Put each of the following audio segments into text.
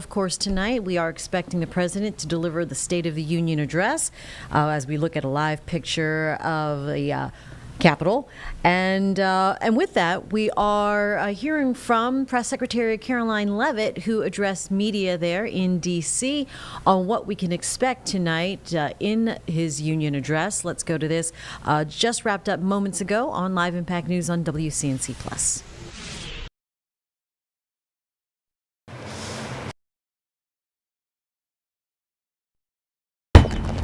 Of course, tonight we are expecting the president to deliver the State of the Union address as we look at a live picture of the Capitol. And with that, we are hearing from Press Secretary Karoline Leavitt, who addressed media there in D.C. on what we can expect tonight in his union address. Let's go to this. Just wrapped up moments ago on Live Impact News on WCNC+.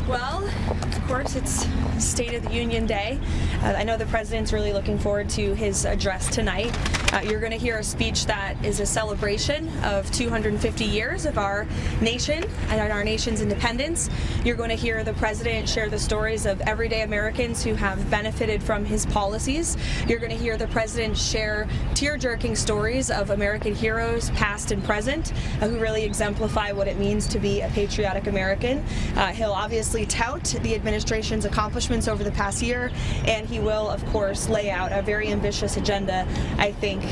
Well, of course, it's State of the Union Day. I know the president's really looking forward to his address tonight. You're going to hear a speech that is a celebration of 250 years of our nation and our nation's independence. You're going to hear the president share the stories of everyday Americans who have benefited from his policies. You're going to hear the president share tear-jerking stories of American heroes, past and present, who really exemplify what it means to be a patriotic American. He'll obviously tout the administration's accomplishments over the past year, and he will, of course, lay out a very ambitious agenda, I think,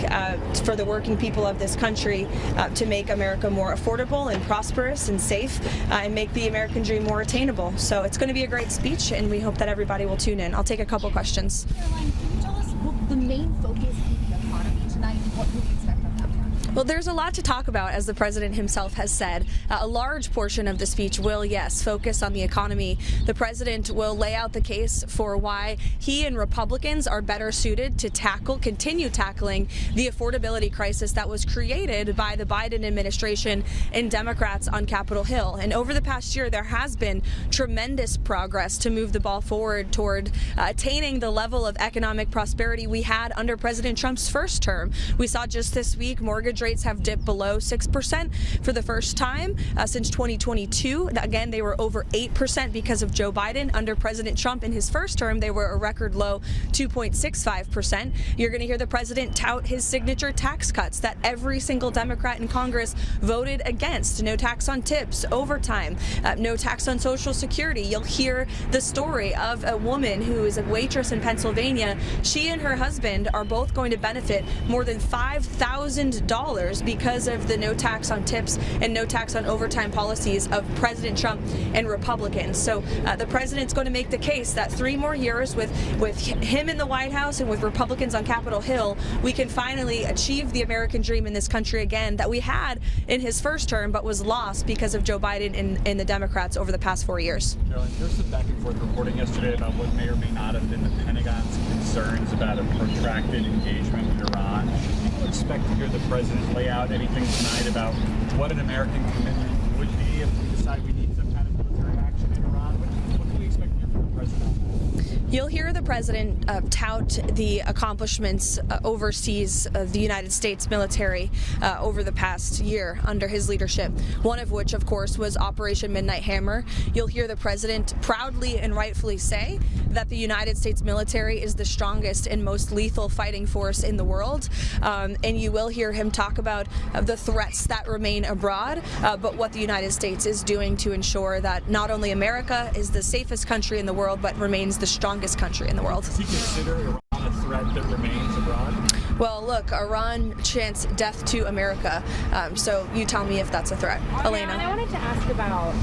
for the working people of this country to make America more affordable and prosperous and safe and make the American dream more attainable. So it's going to be a great speech, and we hope that everybody will tune in. I'll take a couple questions. Karoline, can you tell us what the main focus in the economy tonight and what can we expect on that front? Well, there's a lot to talk about, as the president himself has said. A large portion of the speech will, yes, focus on the economy. The president will lay out the case for why he and Republicans are better suited to continue tackling the affordability crisis that was created by the Biden administration and Democrats on Capitol Hill. And over the past year, there has been tremendous progress to move the ball forward toward attaining the level of economic prosperity we had under President Trump's first term. We saw just this week mortgage rates have dipped below 6% for the first time since 2022. Again, they were over 8% because of Joe Biden. Under President Trump in his first term, they were a record low 2.65%. You're going to hear the president tout his signature tax cuts that every single Democrat in Congress voted against. No tax on tips, overtime, no tax on Social Security. You'll hear the story of a woman who is a waitress in Pennsylvania. She and her husband are both going to benefit more than $5,000 because of the no tax on tips and no tax on overtime policies of President Trump and Republicans. So the president's going to make the case that 3 more years with him in the White House and with Republicans on Capitol Hill, we can finally achieve the American dream in this country again that we had in his first term but was lost because of Joe Biden and the Democrats over the past 4 years. Karoline, there's some back and forth reporting yesterday about what may or may not have been the Pentagon's concerns about a protracted engagement with Iran. Do you expect to hear the president lay out anything tonight about what an American commitment would be if we decide we need some kind of military action in Iran? What can we expect to hear from the president? You'll hear the president tout the accomplishments overseas of the United States military over the past year under his leadership, one of which, of course, was Operation Midnight Hammer. You'll hear the president proudly and rightfully say that the United States military is the strongest and most lethal fighting force in the world. And you will hear him talk about the threats that remain abroad, but what the United States is doing to ensure that not only America is the safest country in the world, but remains the strongest country in the world. Does he consider Iran a threat that remains abroad? Well, look, Iran chants death to America, so you tell me if that's a threat. Elena. I wanted to ask about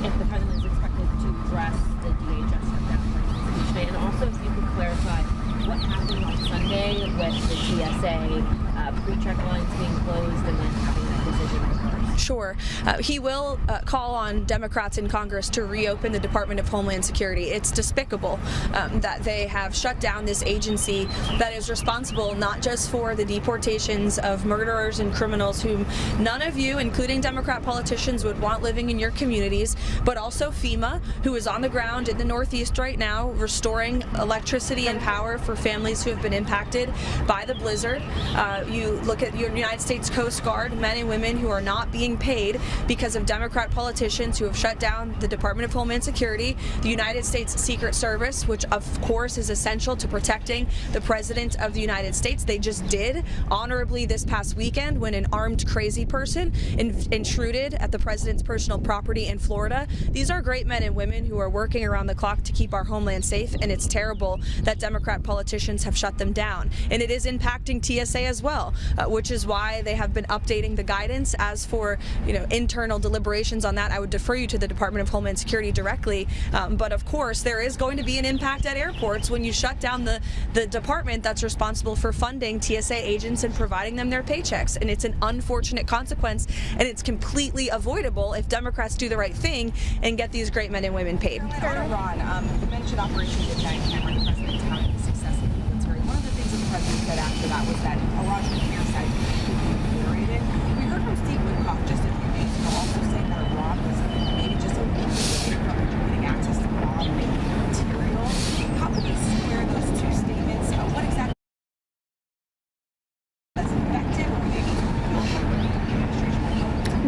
if the president is expected to address the DHS shutdown today, and also if you could clarify what happened on Sunday with the TSA pre-check lines being closed and then having that decision reversed. Sure. He will call on Democrats in Congress to reopen the Department of Homeland Security. It's despicable that they have shut down this agency that is responsible not just for the deportations of murderers and criminals whom none of you, including Democrat politicians, would want living in your communities, but also FEMA, who is on the ground in the Northeast right now, restoring electricity and power for families who have been impacted by the blizzard. You look at your United States Coast Guard, men and women who are not being paid because of Democrat politicians who have shut down the Department of Homeland Security, the United States Secret Service, which of course is essential to protecting the President of the United States. They just did honorably this past weekend when an armed crazy person intruded at the President's personal property in Florida. These are great men and women who are working around the clock to keep our homeland safe, and it's terrible that Democrat politicians have shut them down. And it is impacting TSA as well, which is why they have been updating the guidance as for their internal deliberations on that, I would defer you to the Department of Homeland Security directly. But of course, there is going to be an impact at airports when you shut down the department that's responsible for funding TSA agents and providing them their paychecks. And it's an unfortunate consequence, and it's completely avoidable if Democrats do the right thing and get these great men and women paid. Ron, you mentioned Operation Midnight Hammer, the president's having a success in the military. One of the things that the president said after that was that Iran's nuclear site could be obliterated. We heard from Steve Witkoff just a few days ago also saying that Iran was maybe just a week away from getting access to bomb-making material. How can we square those two statements? What exactly is effective, or maybe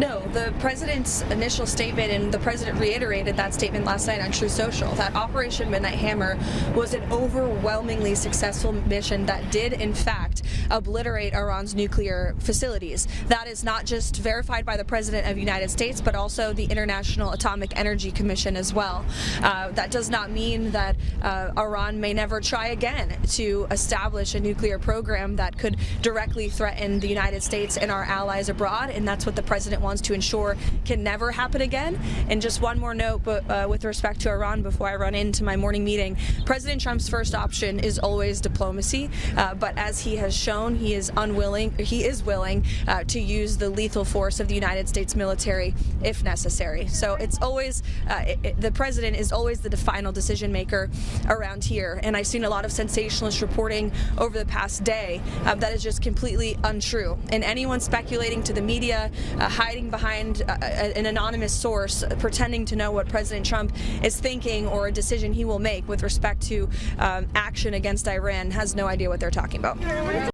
No, the president's initial statement, and the president reiterated that statement last night on Truth Social, that Operation Midnight Hammer was an overwhelmingly successful mission that did, in fact, obliterate Iran's nuclear facilities. That is not just verified by the President of the United States, but also the International Atomic Energy Commission as well. That does not mean that Iran may never try again to establish a nuclear program that could directly threaten the United States and our allies abroad, and that's what the president wants to ensure can never happen again. And just one more note, but with respect to Iran, before I run into my morning meeting, President Trump's first option is always diplomacy, but as he has shown, he is willing to use the lethal force of the United States military if necessary. So it's always the president is always the final decision maker around here, and I've seen a lot of sensationalist reporting over the past day that is just completely untrue. And anyone speculating to the media, hiding behind an anonymous source, pretending to know what President Trump is thinking or a decision he will make with respect to action against Iran has no idea what they're talking about.